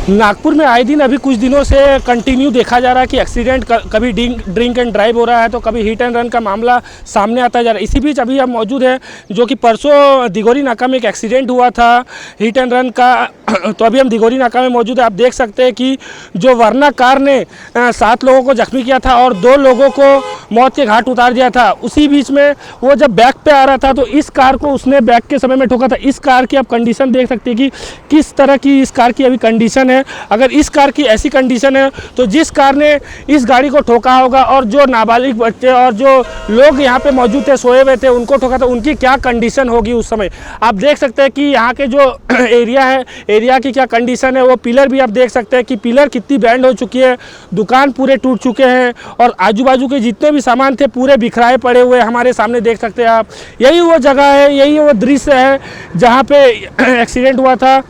नागपुर में आए दिन अभी कुछ दिनों से कंटिन्यू देखा जा रहा है कि एक्सीडेंट कभी ड्रिंक एंड ड्राइव हो रहा है तो कभी हिट एंड रन का मामला सामने आता जा रहा है। इसी बीच अभी हम मौजूद हैं जो कि परसों दिघोरी नाका में एक एक्सीडेंट हुआ था हिट एंड रन का। तो अभी हम दिघोरी नाका में मौजूद है। आप देख सकते हैं कि जो वरना कार ने 7 लोगों को जख्मी किया था और 2 लोगों को मौत के घाट उतार दिया था। उसी बीच में वो जब बैक पे आ रहा था तो इस कार को उसने बैक के समय में ठोका था। इस कार की आप कंडीशन देख सकते हैं कि किस तरह की इस कार की अभी कंडीशन है। अगर इस कार की ऐसी कंडीशन है तो जिस कार ने इस गाड़ी को ठोका होगा और जो नाबालिग बच्चे और जो लोग यहाँ पे मौजूद थे सोए हुए थे उनको ठोका था, उनकी क्या कंडीशन होगी उस समय। आप देख सकते हैं कि यहाँ के जो एरिया है, एरिया की क्या कंडीशन है। वो पिलर भी आप देख सकते हैं कि पिलर कितनी बैंड हो चुकी है, दुकान पूरे टूट चुके हैं और आजू बाजू के जितने भी सामान थे पूरे बिखराए पड़े हुए हमारे सामने देख सकते हैं आप। यही वो जगह है, यही वो दृश्य है जहाँ पे एक्सीडेंट हुआ था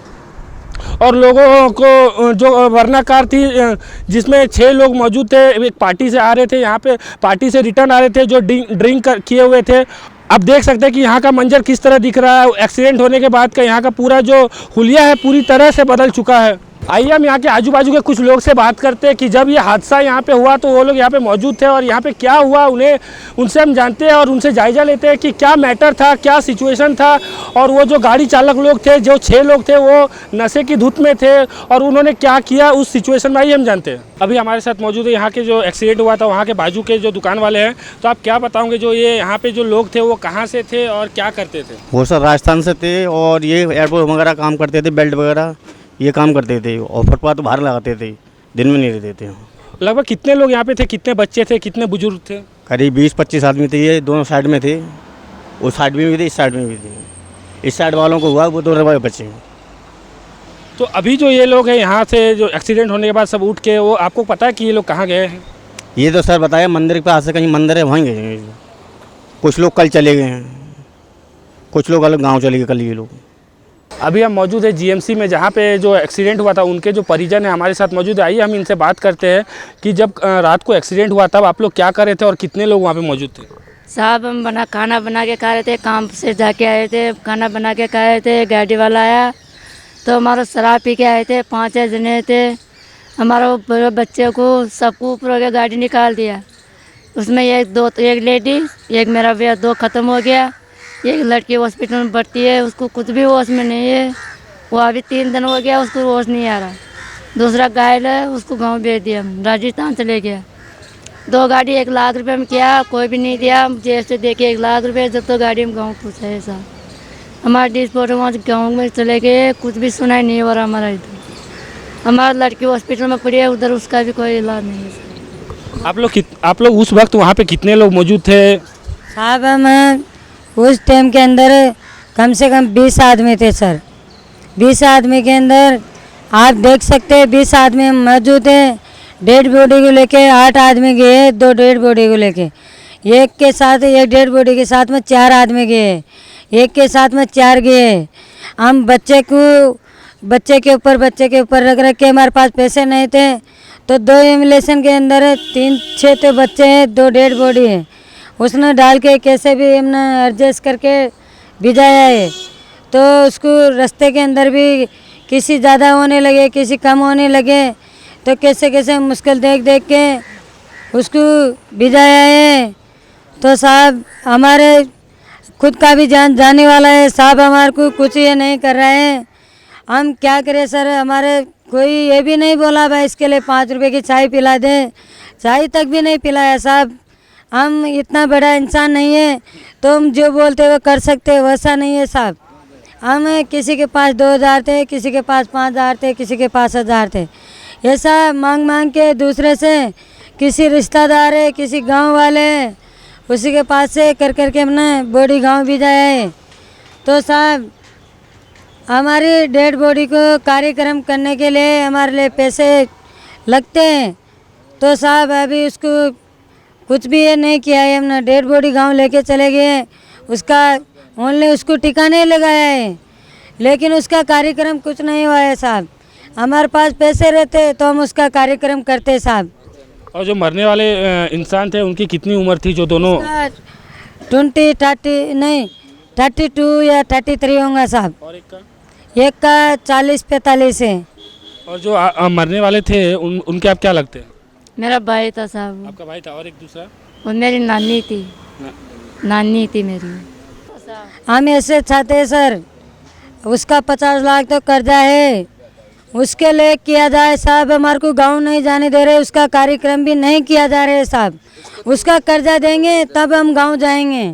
और लोगों को जो वरना कार थी जिसमें 6 लोग मौजूद थे, एक पार्टी से आ रहे थे, यहाँ पे पार्टी से रिटर्न आ रहे थे जो ड्रिंक किए हुए थे। अब देख सकते हैं कि यहाँ का मंजर किस तरह दिख रहा है। एक्सीडेंट होने के बाद का यहाँ का पूरा जो हुलिया है पूरी तरह से बदल चुका है। आइए हम यहाँ के आजू बाजू के कुछ लोग से बात करते हैं कि जब ये हादसा यहाँ पे हुआ तो वो लोग यहाँ पे मौजूद थे और यहाँ पे क्या हुआ उनसे हम जानते हैं और उनसे जायज़ा लेते हैं कि क्या मैटर था, क्या सिचुएशन था। और वो जो गाड़ी चालक लोग थे, जो 6 लोग थे, वो नशे की धुत में थे और उन्होंने क्या किया उस सिचुएशन में, आइए हम जानते हैं। अभी हमारे साथ मौजूद है यहाँ के जो एक्सीडेंट हुआ था वहाँ के बाजू के जो दुकान वाले हैं। तो आप क्या बताओगे जो ये यहाँ पे जो लोग थे वो कहाँ से थे और क्या करते थे? वो सर राजस्थान से थे और ये एयरपोर्ट वगैरह काम करते थे, बेल्ट वगैरह ये काम करते थे और फुटपाथ बाहर लगाते थे, दिन में नहीं रहते थे। लगभग कितने लोग यहाँ पे थे, कितने बच्चे थे, कितने बुजुर्ग थे? करीब 20-25 आदमी थे। ये दोनों साइड में थे, उस साइड में भी थे, इस साइड में भी थे। इस साइड वालों को हुआ, वो 2 बच्चे। तो अभी जो ये लोग हैं यहाँ से जो एक्सीडेंट होने के बाद सब उठ के, वो आपको पता है कि ये लोग कहाँ गए हैं? ये तो सर बताया मंदिर के पास से कहीं मंदिर है वहीं गए हैं। कुछ लोग कल चले गए हैं, कुछ लोग अलग गाँव चले गए कल। ये लोग अभी हम मौजूद है जीएमसी में जहाँ पे जो एक्सीडेंट हुआ था उनके जो परिजन है हमारे साथ मौजूद है। आइए हम इनसे बात करते हैं कि जब रात को एक्सीडेंट हुआ तब आप लोग क्या कर रहे थे और कितने लोग वहाँ पे मौजूद थे? साहब हम खाना बना के खा रहे थे, काम से जाके आए थे, खाना बना के खा रहे थे। गाड़ी वाला आया तो हमारा शराब पी के आए थे, 5 जने थे। हमारा बच्चे को सबको ऊपर हो गया, गाड़ी निकाल दिया। उसमें एक लेडी, एक मेरा भैया, 2 ख़त्म हो गया। एक लड़की हॉस्पिटल में भर्ती है, उसको कुछ भी होश में नहीं है। वो अभी 3 दिन हो गया, उसको होश नहीं आ रहा। दूसरा घायल है, उसको गांव भेज दिया, राजस्थान चले गया। 2 गाड़ी 1 लाख रुपए में किया, कोई भी नहीं दिया। जेब से देके 1 लाख रुपए जब तो गाड़ी में गाँव पूछा है साहब। हमारे डिस्पोर्ट वहाँ गाँव में चले गए, कुछ भी सुनाई नहीं हो रहा हमारा इधर। हमारा लड़की हॉस्पिटल में पड़ी है, उधर उसका भी कोई इलाज नहीं है। आप लोग उस वक्त वहाँ पे कितने लोग मौजूद थे? साहब हम उस टाइम के अंदर कम से कम 20 आदमी थे सर। 20 आदमी के अंदर आप देख सकते हैं 20 आदमी मौजूद हैं। डेड बॉडी को लेके 8 आदमी गए, 2 डेड बॉडी को लेके। एक के साथ, एक डेड बॉडी के साथ में 4 आदमी गए, एक के साथ में 4 गए। हम बच्चे के ऊपर रख के हमारे पास पैसे नहीं थे तो 2 एम्बुलेंस के अंदर 3-6 तो बच्चे हैं, 2 डेड बॉडी है। उसने डाल के कैसे भी हमने एडजस्ट करके भिजाया है। तो उसको रास्ते के अंदर भी किसी ज़्यादा होने लगे, किसी कम होने लगे तो कैसे मुश्किल देख के उसको भिजाया है। तो साहब हमारे खुद का भी जान जाने वाला है साहब, हमारे को कुछ ये नहीं कर रहा है। हम क्या करें सर, हमारे कोई ये भी नहीं बोला भाई इसके लिए 5 रुपए की चाय पिला दे, चाय तक भी नहीं पिलाया साहब। हम इतना बड़ा इंसान नहीं है तो हम जो बोलते वो कर सकते, वैसा नहीं है साहब। हम किसी के पास 2000 थे, किसी के पास 5000 थे, किसी के पास 1000 थे। ऐसा मांग के दूसरे से, किसी रिश्तेदार है, किसी गांव वाले है, उसी के पास से कर के हमने बॉडी गांव भी जाया है। तो साहब हमारी डेड बॉडी को कार्यक्रम करने के लिए हमारे लिए पैसे लगते हैं। तो साहब अभी उसको कुछ भी ये नहीं किया है। हमने डेड बॉडी गांव लेके चले गए, उसका ओनली उसको टिकाने लगाया है, लेकिन उसका कार्यक्रम कुछ नहीं हुआ है साहब। हमारे पास पैसे रहते तो हम उसका कार्यक्रम करते साहब। और जो मरने वाले इंसान थे उनकी कितनी उम्र थी जो दोनों? 20-30 नहीं 32 या 33 होगा साहब। और एक का 40-45 है। और जो मरने वाले थे उनके आप क्या लगते हैं? मेरा भाई था साहब, आपका भाई था। और एक दूसरा? वो मेरी नानी थी, नानी थी मेरी। हम ऐसे चाहते हैं सर, उसका 50 लाख तो कर्जा है, उसके लिए किया जाए साहब। हमारे को गांव नहीं जाने दे रहे, उसका कार्यक्रम भी नहीं किया जा रहा है साहब। उसका कर्जा देंगे तब हम गांव जाएंगे।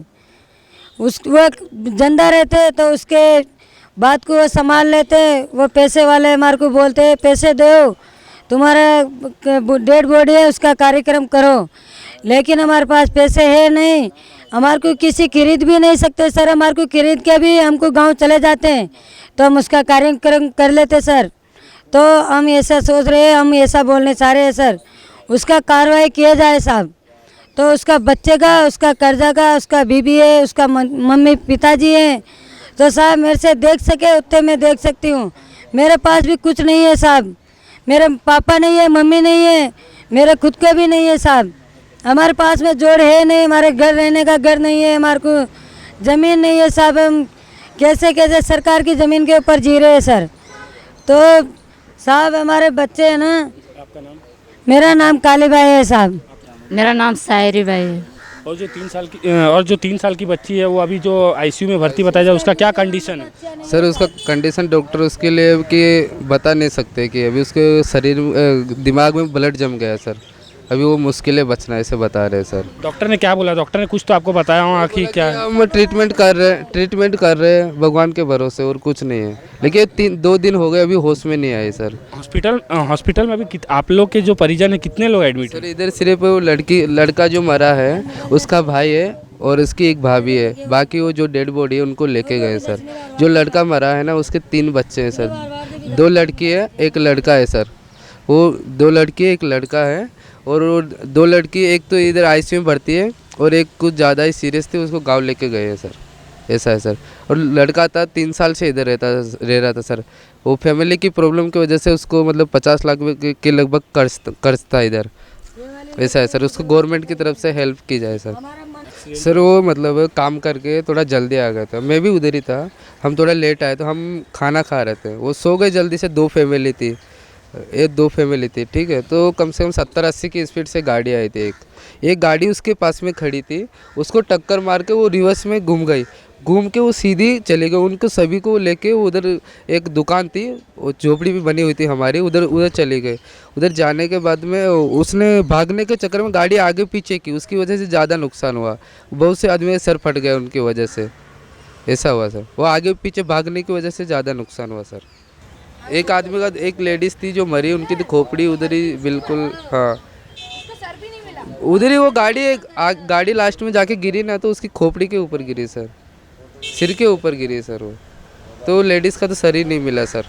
वो जिंदा रहते तो उसके बात को वो संभाल लेते। वो पैसे वाले हमारे को बोलते पैसे दो, तुम्हारा डेड बॉडी है, उसका कार्यक्रम करो। लेकिन हमारे पास पैसे है नहीं, हमारे को किसी खरीद भी नहीं सकते सर। हमारे को खरीद के भी हमको गांव चले जाते हैं तो हम उसका कार्यक्रम कर लेते सर। तो हम ऐसा सोच रहे हैं, हम ऐसा बोलने चाह रहे हैं सर, उसका कार्रवाई किया जाए साहब। तो उसका बच्चे का, उसका कर्जा का, उसका बीबी है, उसका मम्मी पिताजी है, तो साहब मेरे से देख सके उतने मैं देख सकती हूँ। मेरे पास भी कुछ नहीं है साहब, मेरे पापा नहीं है, मम्मी नहीं है, मेरे खुद के भी नहीं है साहब। हमारे पास में जोड़ है नहीं, हमारे घर रहने का घर नहीं है, हमारे को ज़मीन नहीं है साहब। हम कैसे कैसे सरकार की ज़मीन के ऊपर जी रहे हैं सर। तो साहब हमारे बच्चे हैं ना। आपका नाम? मेरा नाम काली बाई है साहब। मेरा नाम शायरी भाई है। और जो 3 साल की बच्ची है वो अभी जो आईसीयू में भर्ती बताया जाए, उसका क्या कंडीशन है? सर उसका कंडीशन डॉक्टर उसके लिए कि बता नहीं सकते कि अभी उसके शरीर दिमाग में ब्लड जम गया है सर। अभी वो मुश्किल है बचना, ऐसे बता रहे हैं सर। डॉक्टर ने क्या बोला? डॉक्टर ने कुछ तो आपको बताया होगा कि क्या है? हम ट्रीटमेंट कर रहे हैं भगवान के भरोसे, और कुछ नहीं है। लेकिन 2 दिन हो गए अभी होश में नहीं आए सर। हॉस्पिटल में अभी आप लोग के जो परिजन है कितने लोग एडमिट सर इधर सिर्फ वो लड़का जो मरा है उसका भाई है और उसकी एक भाभी है। बाकी वो जो डेड बॉडी है उनको लेके गए सर। जो लड़का मरा है ना उसके 3 बच्चे हैं सर, 2 लड़की है 1 लड़का है सर। वो 2 लड़की एक लड़का है, और वो 2 लड़की एक तो इधर आईसीयू में भर्ती है और एक कुछ ज़्यादा ही सीरियस थी, उसको गांव लेके गए हैं सर। ऐसा है सर। और लड़का था 3 साल से इधर रह रहा था सर। वो फैमिली की प्रॉब्लम की वजह से उसको मतलब 50 लाख के लगभग कर्ज था इधर। ऐसा है सर, उसको गवर्नमेंट की तरफ से हेल्प की जाए सर। सर वो मतलब काम करके थोड़ा जल्दी आ गया था, मैं भी उधर ही था। हम थोड़ा लेट आए तो हम खाना खा रहे थे, वो सो गए जल्दी से। 2 फैमिली थी, ये 2 फैमिली थी, ठीक है। तो कम से कम 70-80 की स्पीड से गाड़ी आई थी। एक गाड़ी उसके पास में खड़ी थी, उसको टक्कर मार के वो रिवर्स में घूम के वो सीधी चले गए। उनको सभी को लेके उधर एक दुकान थी, वो झोपड़ी भी बनी हुई थी हमारी, उधर चले गए। उधर जाने के बाद में उसने भागने के चक्कर में गाड़ी आगे पीछे की, उसकी वजह से ज़्यादा नुकसान हुआ। बहुत से आदमी सर फट गए उनकी वजह से। ऐसा हुआ सर, वो आगे पीछे भागने की वजह से ज़्यादा नुकसान हुआ सर। एक आदमी का, एक लेडीज़ थी जो मरी, उनकी तो खोपड़ी उधर ही बिल्कुल, हाँ उधर ही वो गाड़ी लास्ट में जाके गिरी ना, तो उसकी खोपड़ी के ऊपर गिरी सर, सिर के ऊपर गिरी सर वो। तो लेडीज़ का तो सर ही नहीं मिला सर।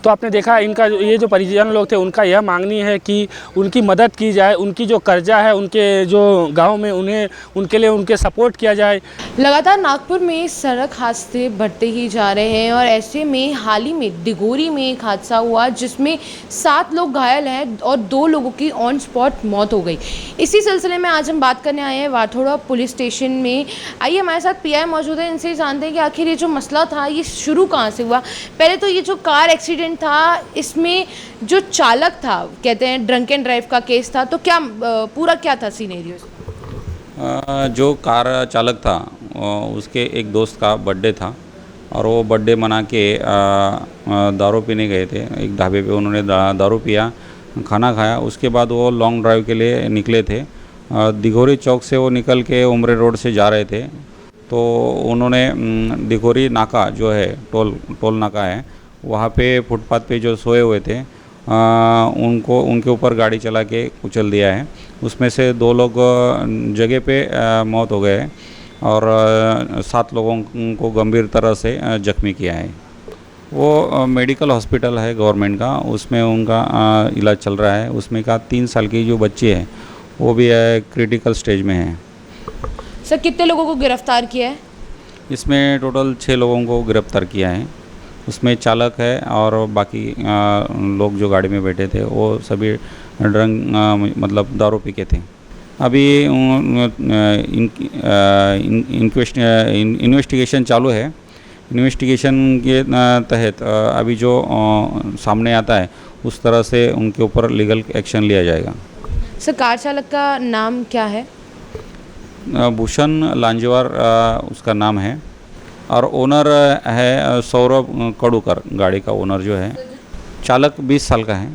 तो आपने देखा इनका ये जो परिजन लोग थे उनका यह मांगनी है कि उनकी मदद की जाए, उनकी जो कर्जा है उनके जो गांव में उनके लिए उनके सपोर्ट किया जाए। लगातार नागपुर में सड़क हादसे बढ़ते ही जा रहे हैं और ऐसे में हाल ही में दिगोरी में एक हादसा हुआ जिसमें 7 लोग घायल हैं और 2 लोगों की ऑन स्पॉट मौत हो गई। इसी सिलसिले में आज हम बात करने आए हैं वाठोड़ा पुलिस स्टेशन में। आइए हमारे साथ पीआई मौजूद है, इनसे जानते हैं कि आखिर ये जो मसला था ये शुरू कहाँ से हुआ। पहले तो ये जो कार एक्सीडेंट था इसमें जो चालक था, कहते हैं ड्रंक एंड ड्राइव का केस था, तो क्या पूरा क्या था सीनेरियो? जो कार चालक था उसके एक दोस्त का बर्थडे था और वो बर्थडे मना के दारू पीने गए थे। एक ढाबे पे उन्होंने दारू पिया, खाना खाया। उसके बाद वो लॉन्ग ड्राइव के लिए निकले थे। दिघोरी चौक से वो निकल के उमरे रोड से जा रहे थे, तो उन्होंने दिघोरी नाका जो है टोल नाका है, वहाँ पे फुटपाथ पे जो सोए हुए थे उनके ऊपर गाड़ी चला के कुचल दिया है। उसमें से 2 लोग जगह पे मौत हो गए और 7 लोगों को गंभीर तरह से जख्मी किया है। वो मेडिकल हॉस्पिटल है गवर्नमेंट का, उसमें उनका इलाज चल रहा है। उसमें का 3 साल की जो बच्ची है वो भी क्रिटिकल स्टेज में है। सर कितने लोगों को गिरफ्तार किया है? इसमें टोटल 6 लोगों को गिरफ्तार किया है। उसमें चालक है और बाकी लोग जो गाड़ी में बैठे थे वो सभी मतलब दारू पी के थे। अभी इन्वेस्टिगेशन चालू है। इन्वेस्टिगेशन के तहत अभी जो सामने आता है उस तरह से उनके ऊपर लीगल एक्शन लिया जाएगा। सर कार चालक का नाम क्या है? भूषण लांजेवार उसका नाम है और ओनर है सौरभ कड़ूकर, गाड़ी का ओनर जो है। चालक 20 साल का है।